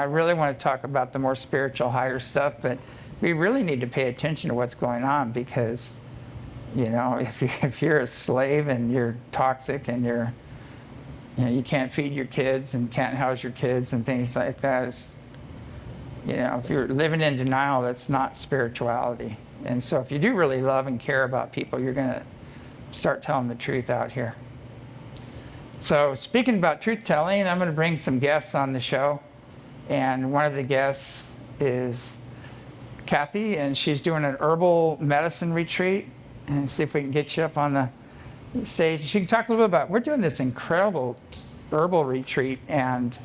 really want to talk about the more spiritual, higher stuff, but we really need to pay attention to what's going on, because, if you're a slave and you're toxic and you can't feed your kids and can't house your kids and things like that, if you're living in denial, that's not spirituality. And so if you do really love and care about people, you're going to start telling the truth out here. So speaking about truth-telling, I'm going to bring some guests on the show. And one of the guests is Kathy, and she's doing an herbal medicine retreat. And see if we can get you up on the stage. She can talk a little bit about, we're doing this incredible herbal retreat, and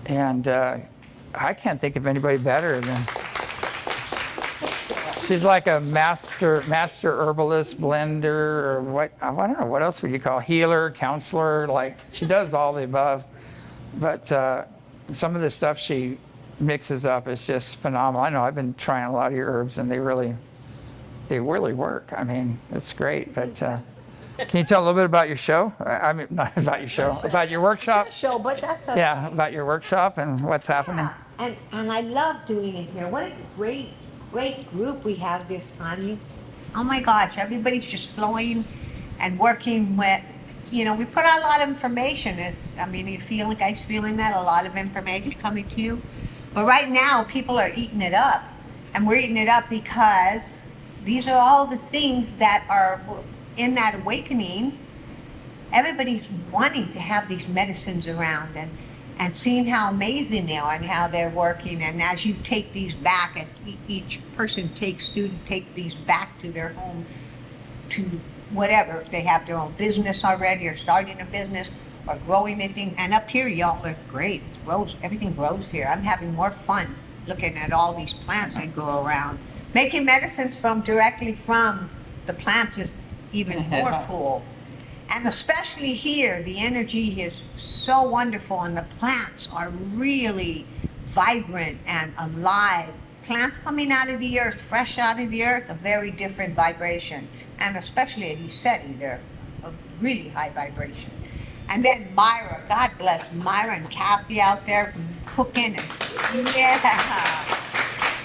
I can't think of anybody better than, she's like a master herbalist, blender, or what, I don't know, what else would you call, healer, counselor, like she does all the above. But some of the stuff she mixes up is just phenomenal. I know I've been trying a lot of your herbs, and they really work. I mean, it's great. But can you tell a little bit about your show? I mean, not about your show, about your workshop? Show, but that's okay. Yeah, about your workshop and what's happening. And I love doing it here. What a great group we have this time. Oh my gosh, everybody's just flowing and working with, we put out a lot of information. You feel like guys feeling that, a lot of information coming to you. But right now, people are eating it up. And we're eating it up because these are all the things that are in that awakening. Everybody's wanting to have these medicines around and seeing how amazing they are and how they're working. And as you take these back, as each person student take these back to their home, to whatever, if they have their own business already or starting a business or growing anything. And up here, y'all are great. It grows, everything grows here. I'm having more fun looking at all these plants that grow around. Making medicines directly from the plants is even more cool. And especially here, the energy is so wonderful, and the plants are really vibrant and alive. Plants coming out of the earth, fresh out of the earth, a very different vibration. And especially at ECETI, they're a really high vibration. And then Myra, God bless Myra and Kathy out there cooking. Yeah.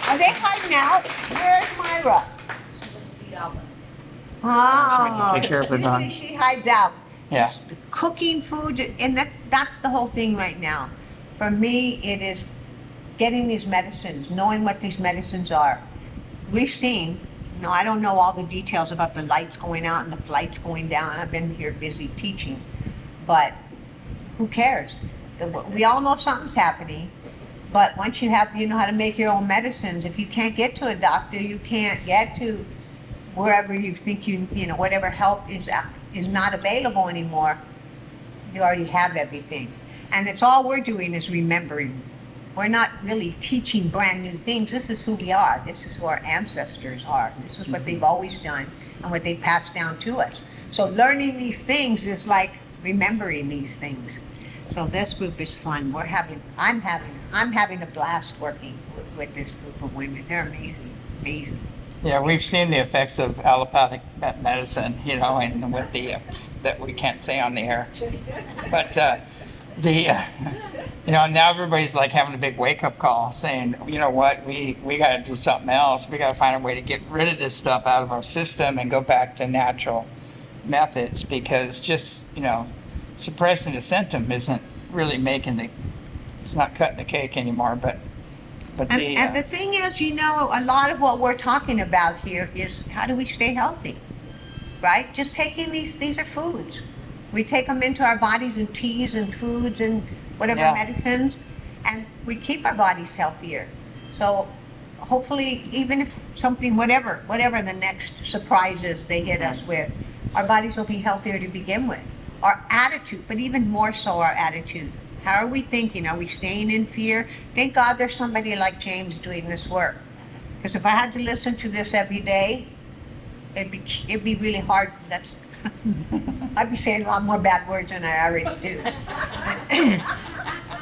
Are they hiding out? Where's Myra? Oh, Take care of her dog. She hides out. Yeah. The cooking food, and that's the whole thing right now. For me, it is getting these medicines, knowing what these medicines are. We've seen, I don't know all the details about the lights going out and the flights going down. I've been here busy teaching, but who cares? We all know something's happening. But once you know how to make your own medicines, if you can't get to a doctor, you can't get to wherever you think whatever help is not available anymore, you already have everything. And it's all we're doing is remembering. We're not really teaching brand new things. This is who we are. This is who our ancestors are. This is what they've always done and what they passed down to us. So learning these things is like remembering these things. So this group is fun. I'm having a blast working with this group of women. They're amazing. Yeah, we've seen the effects of allopathic medicine, and with the that we can't say on the air. But now everybody's like having a big wake-up call, saying, you know what, we got to do something else. We got to find a way to get rid of this stuff out of our system and go back to natural methods, because just suppressing the symptom isn't really it's not cutting the cake anymore. But and the thing is, a lot of what we're talking about here is how do we stay healthy, right? Just taking these are foods. We take them into our bodies in teas and foods and whatever medicines, and we keep our bodies healthier. So hopefully, even if something, whatever the next surprises they hit us with, our bodies will be healthier to begin with. Our attitude, but even more so our attitude. How are we thinking? Are we staying in fear? Thank God there's somebody like James doing this work. Because if I had to listen to this every day, it'd be really hard. I'd be saying a lot more bad words than I already do.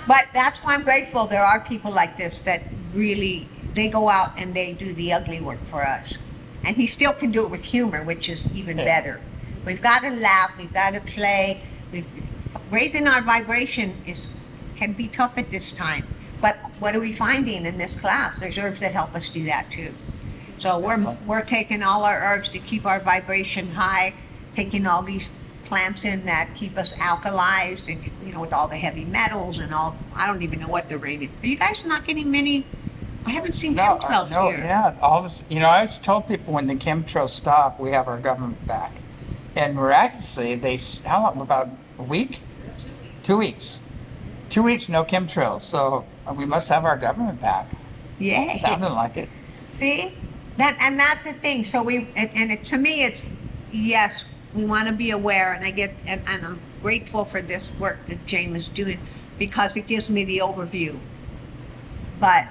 But that's why I'm grateful there are people like this that really, they go out and they do the ugly work for us. And he still can do it with humor, which is even better. We've got to laugh, we've got to play. Raising our vibration can be tough at this time. But what are we finding in this class? There's herbs that help us do that too. So we're taking all our herbs to keep our vibration high, taking all these plants in that keep us alkalized, and you know, with all the heavy metals and all. I don't even know what they're rated. Are you guys not getting many? I haven't seen chemtrails no, here. yeah. All of us, you know, I always tell people when the chemtrails stop, we have our government back. And miraculously, how long? About a week? 2 weeks. 2 weeks, no chemtrails. So we must have our government back. Yay. Sounded like it. See? That's the thing. So to me, it's, yes, we want to be aware, and I'm grateful for this work that James is doing because it gives me the overview. But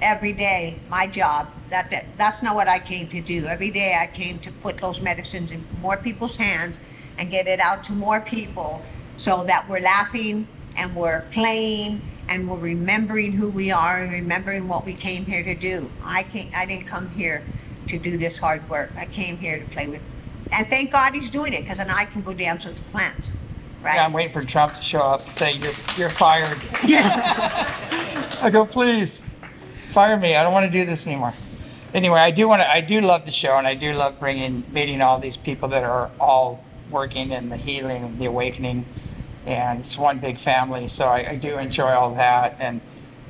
every day, my job, that's not what I came to do. Every day I came to put those medicines in more people's hands and get it out to more people so that we're laughing and we're playing and we're remembering who we are and remembering what we came here to do. I didn't come here to do this hard work. I came here to play with, and thank God he's doing it, because then I can go dance with the plants, right? Yeah, I'm waiting for Trump to show up and say, you're fired. Yeah. I go, please, fire me. I don't want to do this anymore. Anyway, I do love the show, and I do love meeting all these people that are all working in the healing and the awakening. And it's one big family, so I do enjoy all that. And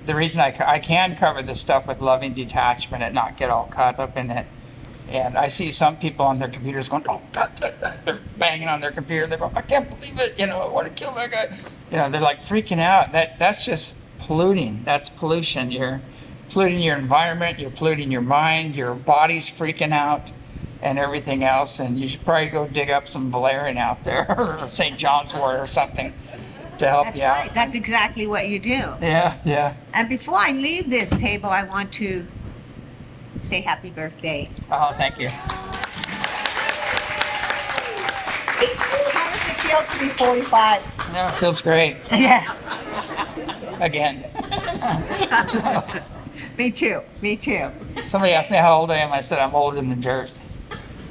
the reason I can cover this stuff with loving detachment and not get all caught up in it. And I see some people on their computers going, oh God, they're banging on their computer. They go, I can't believe it. You know, I want to kill that guy. You know, they're like freaking out. That's just polluting. That's pollution. You're polluting your environment. You're polluting your mind. Your body's freaking out and everything else. And you should probably go dig up some valerian out there or St. John's wort or something to help That's you right. out. That's exactly what you do. Yeah, yeah. And before I leave this table, I want to say happy birthday. Oh, thank you. How does it feel to be 45? No, it feels great. Yeah. Again. Me too. Somebody asked me how old I am. I said, I'm older than dirt.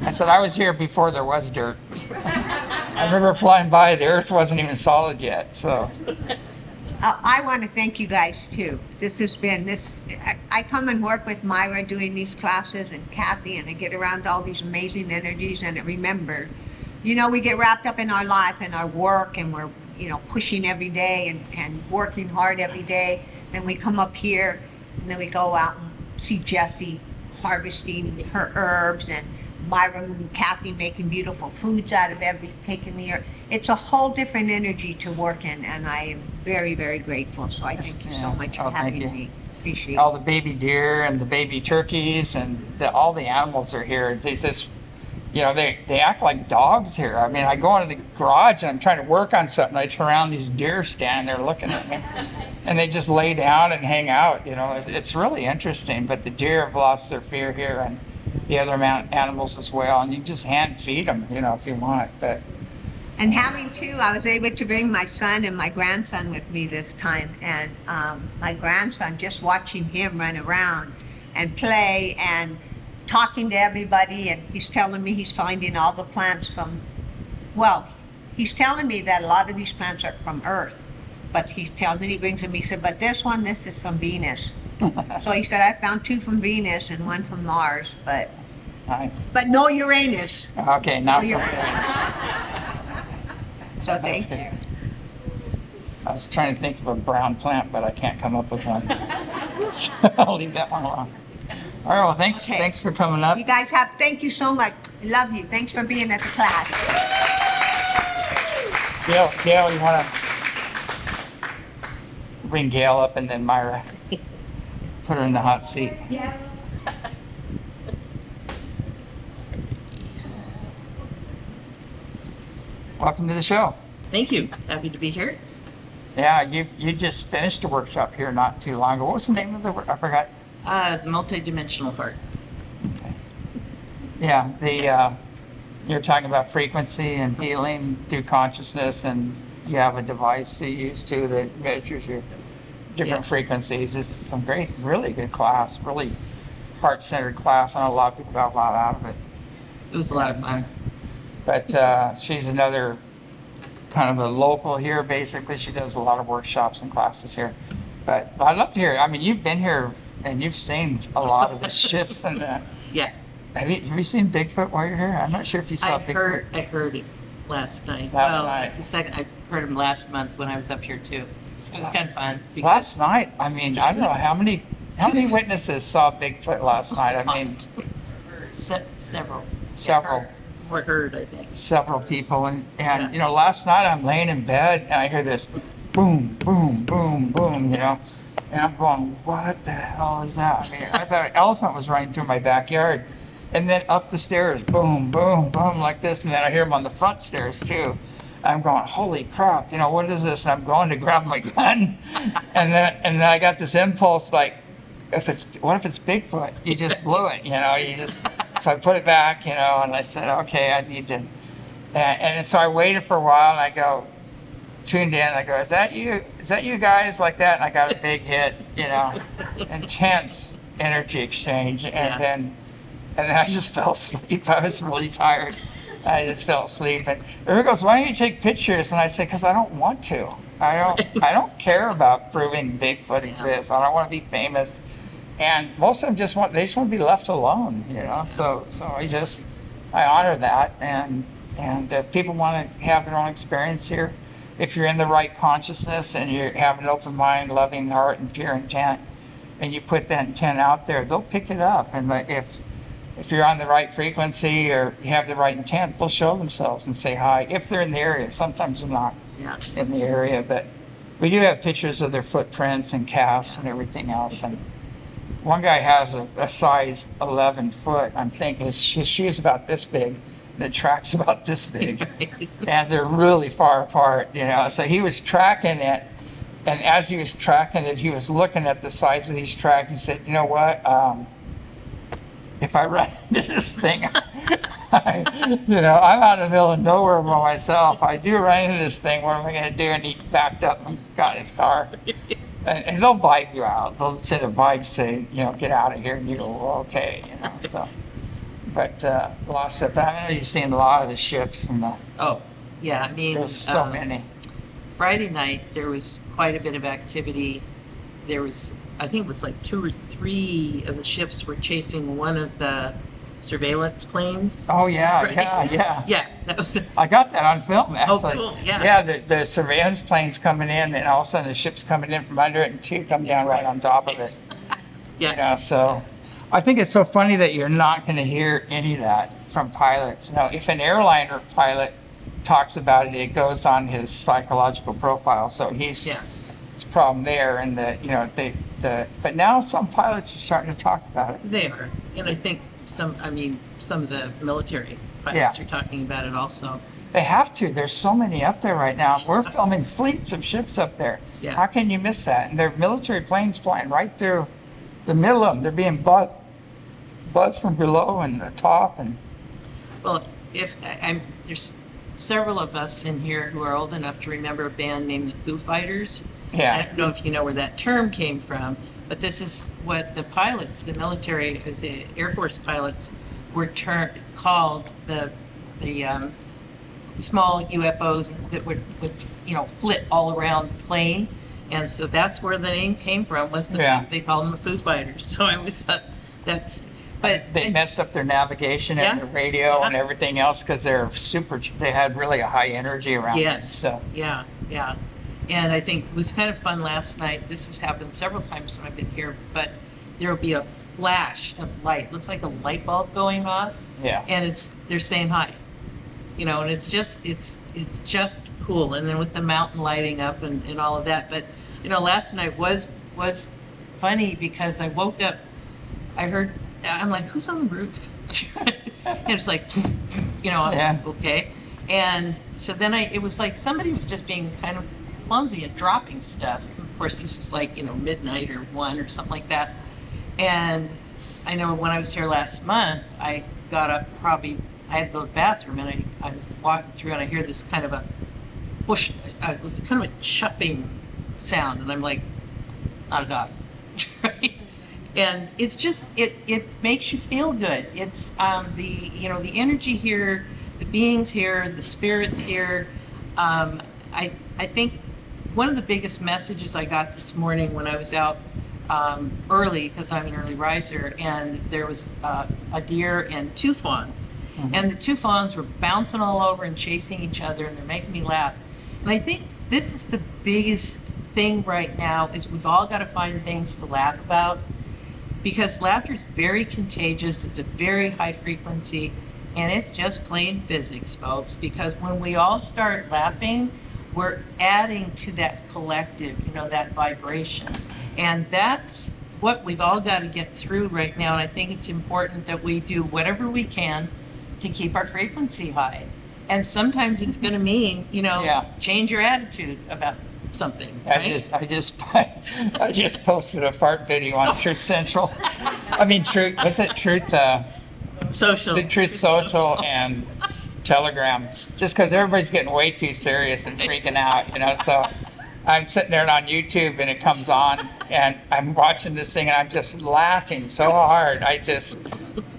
I said, I was here before there was dirt. I remember flying by. The earth wasn't even solid yet, so. I want to thank you guys too. This has been I come and work with Myra doing these classes and Kathy, and I get around all these amazing energies, and I remember, you know, we get wrapped up in our life and our work, and we're, you know, pushing every day and working hard every day. Then we come up here, and then we go out and see Jessie harvesting her herbs, and Myra and Kathy making beautiful foods out of taking the herb. It's a whole different energy to work in, and I am very, very grateful. So I thank you so much for having me. Appreciate all it. the baby deer and the baby turkeys and all the animals are here. They just, you know, they act like dogs here. I mean, I go into the garage and I'm trying to work on something. I turn around, these deer standing there looking at me, and they just lay down and hang out. You know, it's really interesting. But the deer have lost their fear here, and the other animals as well. And you just hand feed them, you know, if you want. But And having two, I was able to bring my son and my grandson with me this time. And my grandson, just watching him run around and play and talking to everybody, and he's telling me he's finding all the plants he's telling me that a lot of these plants are from Earth. But he brings them, he said, but this is from Venus. So he said, I found two from Venus and one from Mars, but nice. But no Uranus. Okay, now. No Uranus. So thank you. I was trying to think of a brown plant, but I can't come up with one. So I'll leave that one alone. All right, well, thanks. Okay. Thanks for coming up. You guys thank you so much. I love you. Thanks for being at the class. Gail, you want to bring Gail up and then Myra? Put her in the hot seat. Yeah. Welcome to the show. Thank you. Happy to be here. Yeah, you just finished a workshop here not too long ago. What was the name of the work? I forgot. Multi-dimensional part. Okay. Yeah, you're talking about frequency and healing through consciousness, and you have a device you use too that measures your different frequencies. It's some great, really good class, really heart-centered class. I know a lot of people got a lot out of it. It was a lot of fun. But she's another kind of a local here, basically. She does a lot of workshops and classes here. But I'd love to hear. I mean, you've been here and you've seen a lot of the ships and that. Yeah, Have you seen Bigfoot while you're here? I'm not sure if you saw Bigfoot. I heard it last night. Last well, night. it's the second. I heard him last month when I was up here too. It was kind of fun. Last night, I mean, I don't know how many witnesses saw Bigfoot last night. I mean, several. several. Or heard, I think. Several people, and Yeah. you know, last night I'm laying in bed and I hear this boom, boom, boom, boom, you know, and I'm going, what the hell is that? I mean, I thought an elephant was running through my backyard, and then up the stairs, boom, boom, boom, like this, and then I hear them on the front stairs too. I'm going, holy crap, you know, what is this? And I'm going to grab my gun, and then I got this impulse like, what if it's Bigfoot? You just blew it, you know, so I put it back, you know, and I said, okay, I need to, and so I waited for a while and I go, tuned in, I go, is that you guys like that? And I got a big hit, you know, intense energy exchange. And then I just fell asleep. I was really tired. I just fell asleep. And everyone goes, why don't you take pictures? And I said, because I don't want to. I don't care about proving Bigfoot exists. I don't want to be famous. And most of them just want to be left alone, you know. So I honor that. And if people want to have their own experience here, if you're in the right consciousness and you have an open mind, loving heart, and pure intent, and you put that intent out there, they'll pick it up. And if you're on the right frequency or you have the right intent, they'll show themselves and say hi if they're in the area. Sometimes they're not in the area, but we do have pictures of their footprints and casts and everything else. And one guy has a size 11 foot. I'm thinking his shoe's about this big. The track's about this big, and they're really far apart, you know. So he was tracking it, and as he was tracking it, he was looking at the size of these tracks. He said, "You know what? If I run into this thing, you know, I'm out in the middle of nowhere by myself. I do run into this thing. What am I going to do?" And he backed up and got his car. And they'll vibe you out. They'll send a vibe, say, you know, get out of here, and you go, well, okay, you know. So. But lots of, I know you've seen a lot of the ships and Oh, yeah, I mean, there's so many. Friday night, there was quite a bit of activity. There was, I think it was like 2 or 3 of the ships were chasing one of the surveillance planes. Oh, yeah, Right? Yeah, that was, I got that on film, actually. oh, cool, yeah. Yeah, the surveillance plane's coming in, and all of a sudden the ship's coming in from under it, and 2 come down right on top of it. Yeah. You know, so I think it's so funny that you're not going to hear any of that from pilots. Now, if an airliner pilot talks about it, it goes on his psychological profile. So it's a problem there. And but now some pilots are starting to talk about it. They are. And I think some of the military pilots are talking about it also. They have to. There's so many up there right now. We're filming fleets of ships up there. Yeah. How can you miss that? And they're military planes flying right through the middle of them. They're being buzzed from below and the top. And Well, there's several of us in here who are old enough to remember a band named the Foo Fighters. Yeah. I don't know if you know where that term came from, but this is what the pilots, the military, the Air Force pilots, were called the small UFOs that would flit all around the plane. And so that's where the name came from, was they called them the Foo Fighters. So I always thought they messed up their navigation and their radio and everything else because they had really a high energy around them. So yeah. And I think it was kind of fun last night. This has happened several times when I've been here, but there will be a flash of light. Looks like a light bulb going off. Yeah. And they're saying hi. You know, and it's just cool. And then with the mountain lighting up and all of that. But you know, last night was funny because I woke up, I'm like, who's on the roof? And it's like, you know, okay. And so then it was like somebody was just being kind of clumsy and dropping stuff. Of course, this is like, midnight or 1 or something like that. And I know when I was here last month, I got up I had to go to the bathroom, and I was walking through, and I hear this kind of a whoosh. It was kind of a chuffing sound, and I'm like, not a dog, right? And it's just it makes you feel good. It's the energy here, the beings here, the spirits here. I think one of the biggest messages I got this morning when I was out early, because I'm an early riser, and there was a deer and two fawns. And the two fawns were bouncing all over and chasing each other, and they're making me laugh. And I think this is the biggest thing right now, is we've all got to find things to laugh about, because laughter is very contagious. It's a very high frequency, and it's just plain physics, folks, because when we all start laughing, we're adding to that collective, you know, that vibration. And that's what we've all got to get through right now. And I think it's important that we do whatever we can to keep our frequency high. And sometimes it's going to mean, you know, change your attitude about something. Right? I just posted a fart video on Truth Central. I mean, Truth, was it Truth? Social. Truth Social and Telegram. Just because everybody's getting way too serious and freaking out, you know. So I'm sitting there on YouTube and it comes on and I'm watching this thing and I'm just laughing so hard.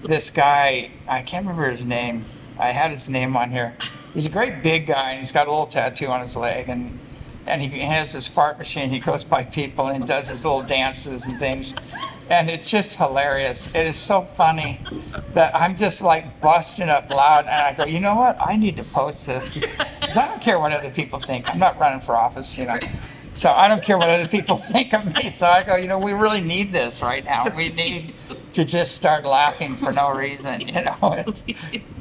This guy, I can't remember his name. I had his name on here. He's a great big guy and he's got a little tattoo on his leg and he has this fart machine. He goes by people and does his little dances and things. And it's just hilarious. It is so funny that I'm just like busting up loud. And I go, you know what? I need to post this because I don't care what other people think. I'm not running for office, you know. So I don't care what other people think of me. So I go, you know, we really need this right now. We need to just start laughing for no reason, you know.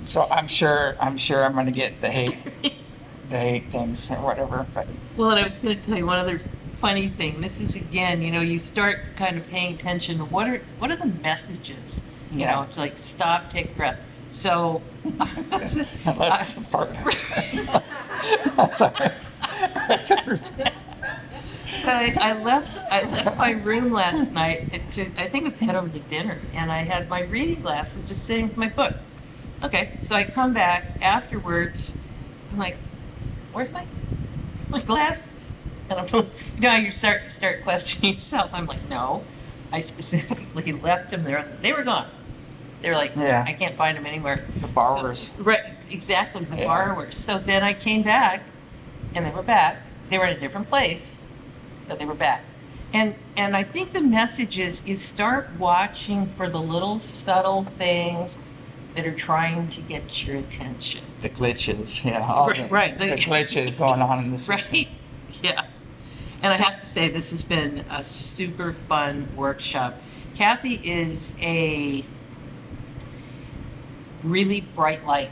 So I'm sure I'm going to get the hate things or whatever. But Well, and I was going to tell you one other funny thing. This is, again, you know, you start kind of paying attention to what are the messages, you know, it's like stop, take a breath. So that's the part. Sorry. I left my room last night I think it was to head over to dinner, and I had my reading glasses just sitting with my book. Okay, so I come back afterwards. I'm like, where's my glasses? And I'm, you know, how you start questioning yourself. I'm like, no, I specifically left them there. They were gone. They were like, I can't find them anywhere. The borrowers. So, right, exactly, the borrowers. So then I came back, and they were back. They were in a different place, but they were back. And I think the message is start watching for the little subtle things that are trying to get your attention. The glitches, The glitches going on in the system. Right, yeah. And I have to say, this has been a super fun workshop. Kathy is a really bright light.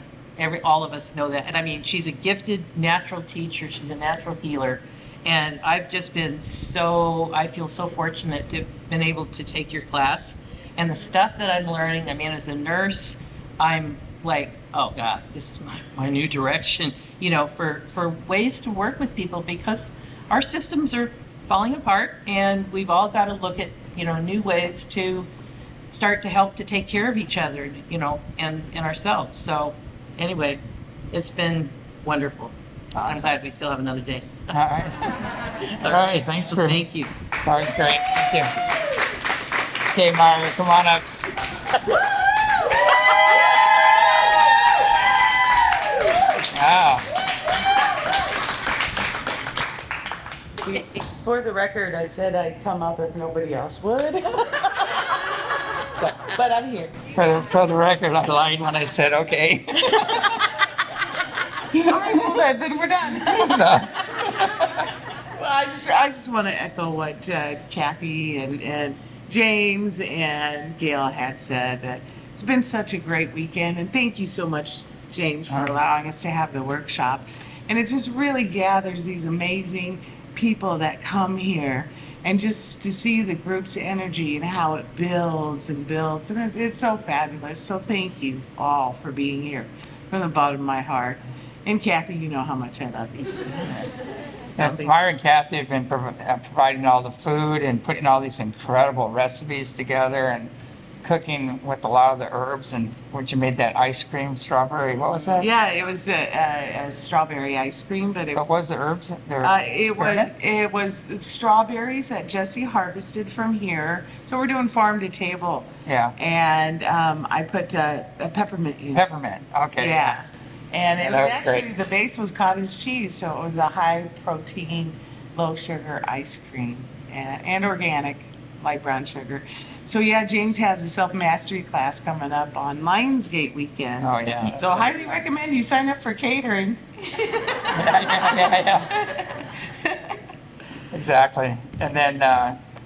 All of us know that. And I mean, she's a gifted natural teacher. She's a natural healer. And I've just been I feel so fortunate to have been able to take your class. And the stuff that I'm learning, I mean, as a nurse, I'm like, oh God, this is my new direction, you know, for ways to work with people, because our systems are falling apart and we've all got to look at, you know, new ways to start to help to take care of each other, you know, and ourselves. So anyway, it's been wonderful. Awesome. I'm glad we still have another day. All right. All right. Thanks for. Thank you. All right, great. Thank you. Okay, Myra, come on up. Wow. For the record, I said I'd come up if nobody else would. but I'm here. For the record, I lied when I said okay. All right, well then we're done. No. Well, I just want to echo what Kathy and James and Gail had said, that it's been such a great weekend, and thank you so much, James, for allowing us to have the workshop. And it just really gathers these amazing people that come here, and just to see the group's energy and how it builds and builds, and it's so fabulous. So thank you all for being here from the bottom of my heart. And Kathy, you know how much I love you. And Myra and Kathy have been providing all the food and putting all these incredible recipes together and cooking with a lot of the herbs. And when you made that ice cream, strawberry, what was that? Yeah, it was a strawberry ice cream, but What was the herbs? It was strawberries that Jesse harvested from here. So we're doing farm to table. Yeah. And I put a peppermint in. Peppermint, okay. Yeah. And it that was was actually, great. the base was cottage cheese, so it was a high protein low sugar ice cream and organic light brown sugar. So yeah, James has a self-mastery class coming up on Lionsgate weekend. Oh, yeah. So I highly recommend you sign up for catering. Yeah. Exactly. And then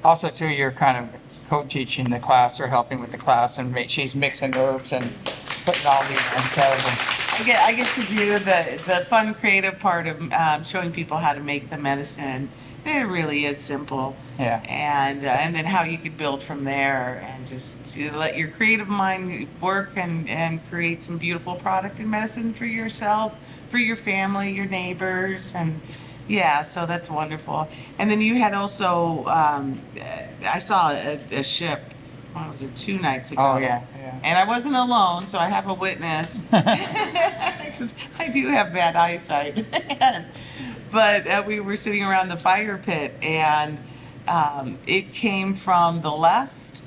also too, you're kind of co-teaching the class or helping with the class, and she's mixing herbs and putting all these incredible. I get to do the fun creative part of showing people how to make the medicine. It really is simple. Yeah. And then how you could build from there, and just to let your creative mind work and create some beautiful product and medicine for yourself, for your family, your neighbors, and yeah, so that's wonderful. And then you had also, I saw a ship, what was it, 2 nights ago? Oh, yeah. Yeah. And I wasn't alone, so I have a witness, because I do have bad eyesight. But we were sitting around the fire pit, and it came from the left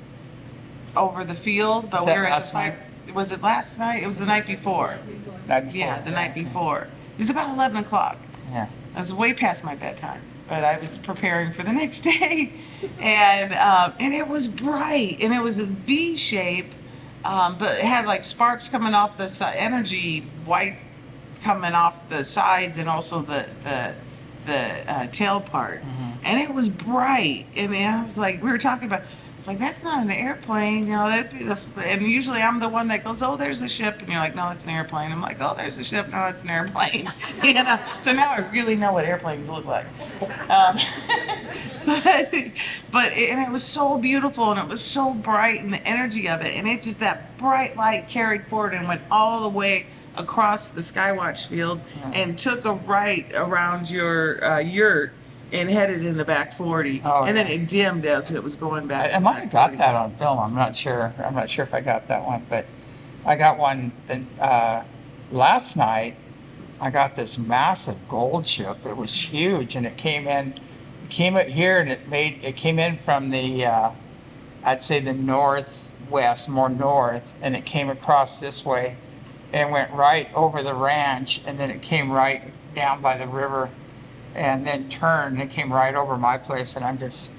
over the field, but Was we that were at the last fire. Was it last night? It was the night before. Night before, Yeah, the night before. It was about 11 o'clock. Yeah. I was way past my bedtime, but I was preparing for the next day, and it was bright, and it was a V shape, but it had like sparks coming off the energy, white coming off the sides, and also the tail part, and it was bright. And I was like, we were talking about. It's like, that's not an airplane, you know, that'd be and usually I'm the one that goes, oh, there's a ship, and you're like, no, it's an airplane. I'm like, oh, there's a ship, no, it's an airplane. You know, so now I really know what airplanes look like. And it was so beautiful, and it was so bright, and the energy of it, and it just, that bright light carried forward and went all the way across the Skywatch field and took a right around your yurt and headed in the back 40, and then it dimmed as it was going back. I might have got that on film. I'm not sure. I'm not sure if I got that one, but I got one that, last night. I got this massive gold ship. It was huge, and it came in here, and it came in from the, I'd say the northwest, more north, and it came across this way, and went right over the ranch, and then it came right down by the river, and then turned and came right over my place, and I'm just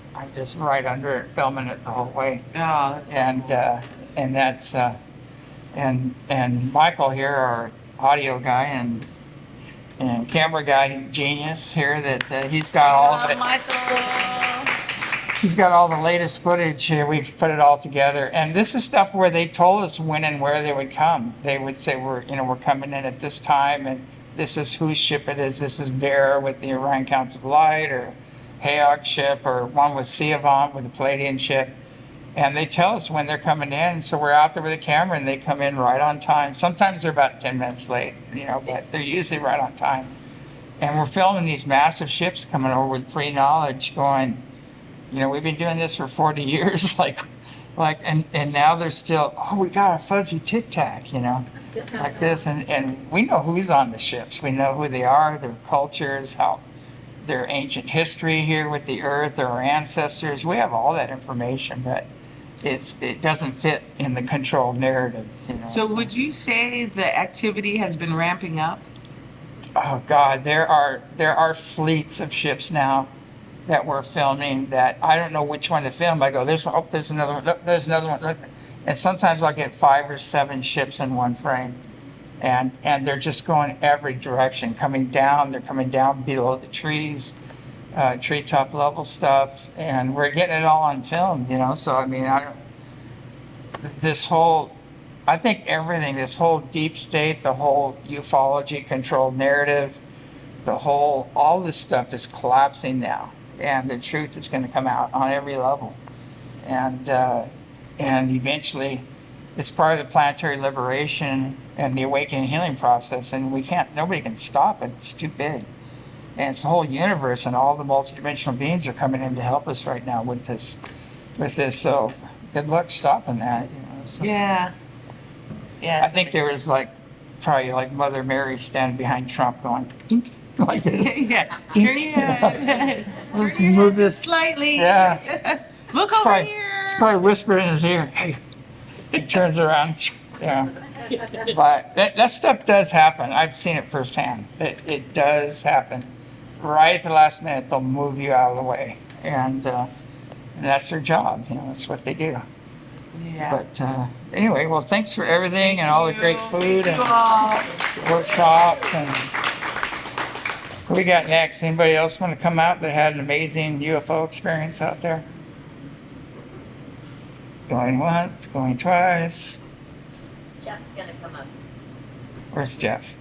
right under it, filming it the whole way. Oh, that's so cool. And that's and Michael here, our audio guy and camera guy, genius here, that he's got all of it. Michael. He's got all the latest footage. We've put it all together, and this is stuff where they told us when and where they would come. They would say, we're coming in at this time, and this is whose ship it is. This is Vera with the Orion Council of Light, or Hayok ship, or one with Siavant with the Palladian ship. And they tell us when they're coming in, so we're out there with a camera, and they come in right on time. Sometimes they're about 10 minutes late, but they're usually right on time. And we're filming these massive ships coming over with pre-knowledge, going, we've been doing this for 40 years, and now they're still, oh, we got a fuzzy tic tac, like this, and we know who's on the ships. We know who they are, their cultures, how their ancient history here with the earth, their ancestors. We have all that information, but it doesn't fit in the controlled narrative. So would you say the activity has been ramping up? Oh God, there are fleets of ships now that we're filming that I don't know which one to film. I go, there's another one, look, there's another one, look. And sometimes I'll get 5 or 7 ships in one frame, and they're just going every direction, coming down. They're coming down below the trees, treetop level stuff, and we're getting it all on film. So I mean, I think everything, this whole deep state, the whole ufology controlled narrative, all this stuff is collapsing now, and the truth is going to come out on every level, and eventually it's part of the planetary liberation and the awakening healing process, and nobody can stop it. It's too big, and it's the whole universe, and all the multidimensional beings are coming in to help us right now with this. So good luck stopping that. So. Yeah. I think there was probably Mother Mary standing behind Trump going like this. Yeah. Turn your head. Let's Turn your move head this. just slightly. Yeah. Look over Probably, here. it's probably whispering in his ear. Hey. He turns around. Yeah. But that stuff does happen. I've seen it firsthand. It does happen. right at the last minute, they'll move you out of the way. And that's their job, you know, that's what they do. Yeah. But anyway, well, thanks for everything and all the great food Thank and you all. workshops. And what we got next? Anybody else want to come out that had an amazing UFO experience out there? Going once, going twice. Jeff's gonna come up. Where's Jeff?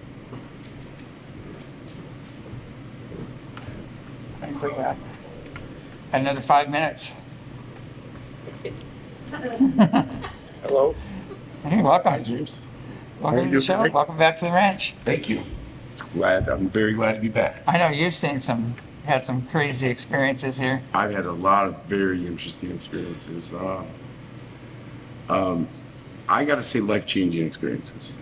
I think we got another 5 minutes. Hello. Hey, welcome. Hi, James. Welcome to the show. Welcome back to the ranch. Thank you. I'm very glad to be back. I know you've had some crazy experiences here. I've had a lot of very interesting experiences. I got to say, life-changing experiences.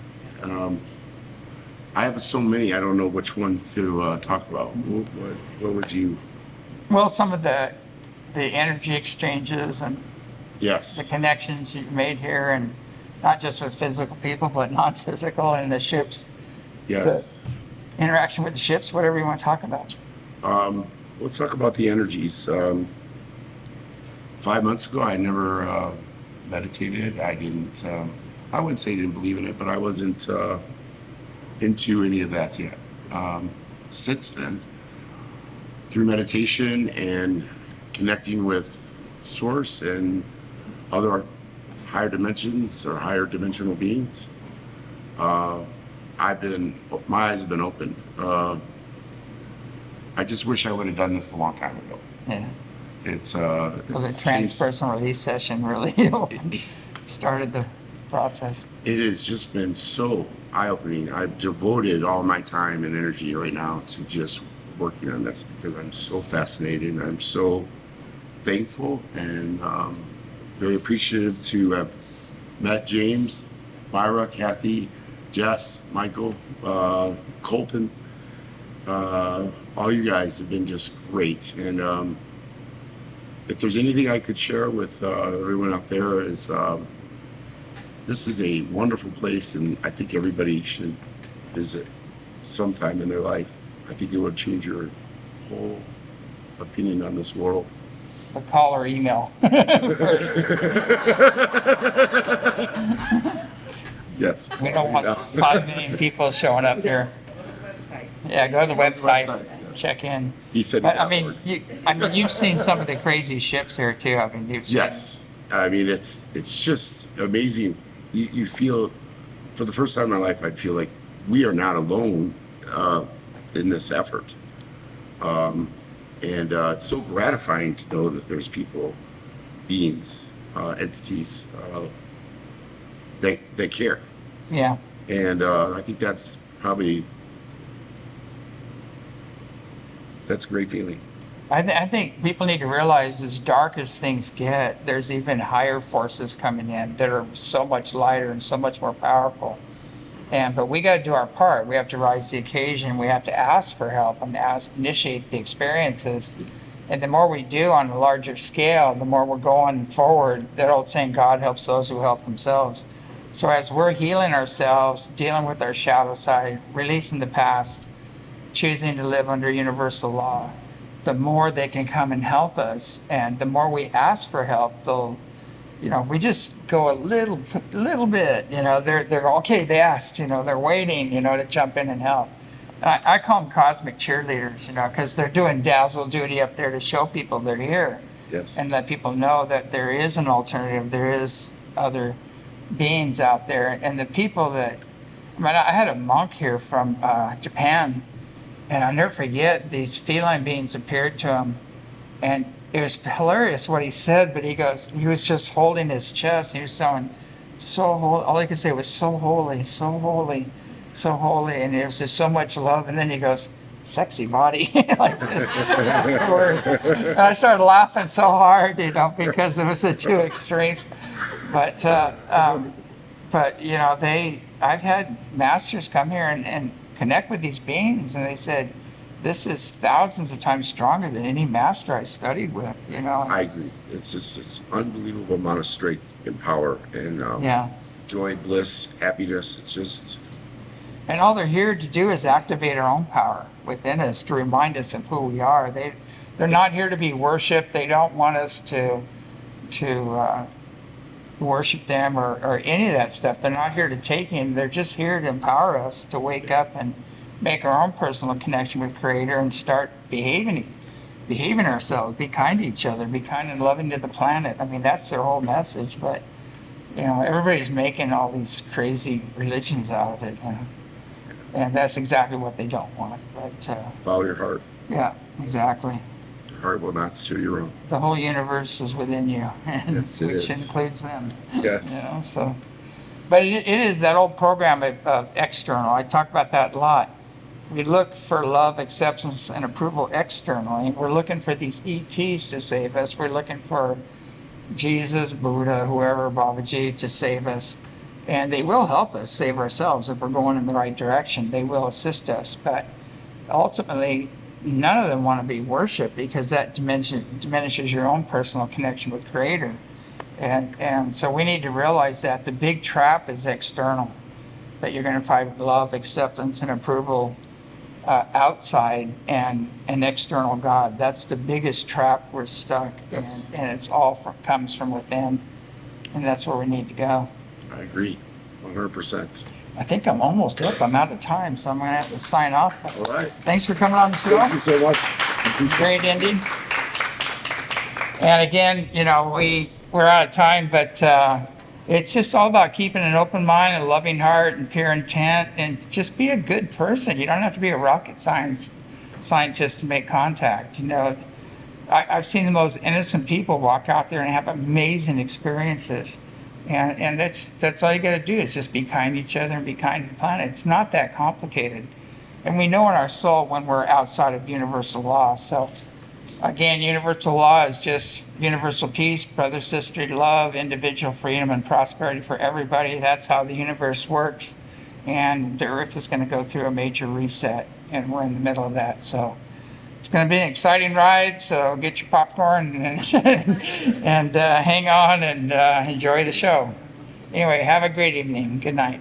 I have so many. I don't know which one to talk about. What would you? Well, some of the energy exchanges and the Yes. connections you've made here, and not just with physical people, but non-physical, and the ships, Yes. interaction with the ships, whatever you want to talk about. Let's talk about the energies. 5 months ago, I never meditated. I didn't. I wouldn't say I didn't believe in it, but I wasn't into any of that yet. Since then, through meditation and connecting with Source and other higher dimensions or higher dimensional beings, my eyes have been opened. I just wish I would have done this a long time ago. Yeah. Well, Well, the transpersonal release session really started the process. It has just been so eye-opening. I've devoted all my time and energy right now to just working on this because I'm so fascinated and I'm so thankful and very appreciative to have met James, Myra, Kathy, Jess, Michael, Colton. All you guys have been just great. And if there's anything I could share with everyone up there is this is a wonderful place, and I think everybody should visit sometime in their life. I think it would change your whole opinion on this world. But call or email first. Yes. We don't want 5 million people showing up here. Yeah, go to the website, check in. He said. But I mean, you've seen some of the crazy ships here too. I mean, you've seen. Yes. I mean, it's just amazing. You feel, for the first time in my life, I feel like we are not alone in this effort. And it's so gratifying to know that there's people, beings, entities that care. Yeah. And I think that's probably, that's a great feeling. I think people need to realize as dark as things get, there's even higher forces coming in that are so much lighter and so much more powerful. But we got to do our part. We have to rise to the occasion. We have to ask for help and initiate the experiences. And the more we do on a larger scale, the more we're going forward. That old saying, God helps those who help themselves. So as we're healing ourselves, dealing with our shadow side, releasing the past, choosing to live under universal law, the more they can come and help us. And the more we ask for help, they'll, if we just go a little bit, they're okay, they asked, they're waiting, to jump in and help. And I call them cosmic cheerleaders, because they're doing dazzle duty up there to show people they're here. Yes. And let people know that there is an alternative, there is other beings out there. And the people that, I had a monk here from Japan, and I'll never forget, these feline beings appeared to him, and it was hilarious what he said, but he was just holding his chest, and he was saying, so holy, all he could say was, so holy, so holy, so holy, and there was just so much love, and then he goes, sexy body, like this. And I started laughing so hard, because it was the two extremes, but I've had masters come here and connect with these beings, and they said, this is thousands of times stronger than any master I studied with, I agree. It's just this unbelievable amount of strength and power and Yeah. joy, bliss, happiness. It's just. And all they're here to do is activate our own power within us to remind us of who we are. They're not here to be worshipped. They don't want us to worship them or any of that stuff. They're not here to take in. They're just here to empower us to wake up and make our own personal connection with Creator and start behaving ourselves, be kind to each other, be kind and loving to the planet. I mean, that's their whole message. But you know, everybody's making all these crazy religions out of it, and that's exactly what they don't want. But Follow your heart. yeah, exactly. Your heart will not steer you wrong. The whole universe is within you, and Yes, it which is. includes them. Yes. You know, so, but it is that old program of external. I talk about that a lot. We look for love, acceptance, and approval externally. We're looking for these ETs to save us. We're looking for Jesus, Buddha, whoever, Babaji, to save us. And they will help us save ourselves if we're going in the right direction. They will assist us. But ultimately, none of them want to be worshipped because that diminishes your own personal connection with Creator. And so we need to realize that the big trap is external, that you're going to find love, acceptance, and approval outside and an external God. That's the biggest trap we're stuck in, Yes. and it's all comes from within, and that's where we need to go. I agree, 100%. I think I'm almost up. I'm out of time, so I'm going to have to sign off. All right. Thanks for coming on the show. Thank you so much. Great ending. And again, you know, we're out of time, but it's just all about keeping an open mind, a loving heart, and pure intent, and just be a good person. You don't have to be a rocket scientist to make contact. You know, I've seen the most innocent people walk out there and have amazing experiences. And that's all you got to do is just be kind to each other and be kind to the planet. It's not that complicated. And we know in our soul when we're outside of universal law. So again, universal law is just universal peace, brother, sister, love, individual freedom, and prosperity for everybody. That's how the universe works. And the earth is going to go through a major reset, and we're in the middle of that. So it's going to be an exciting ride. So get your popcorn and hang on and enjoy the show. Anyway, have a great evening. Good night.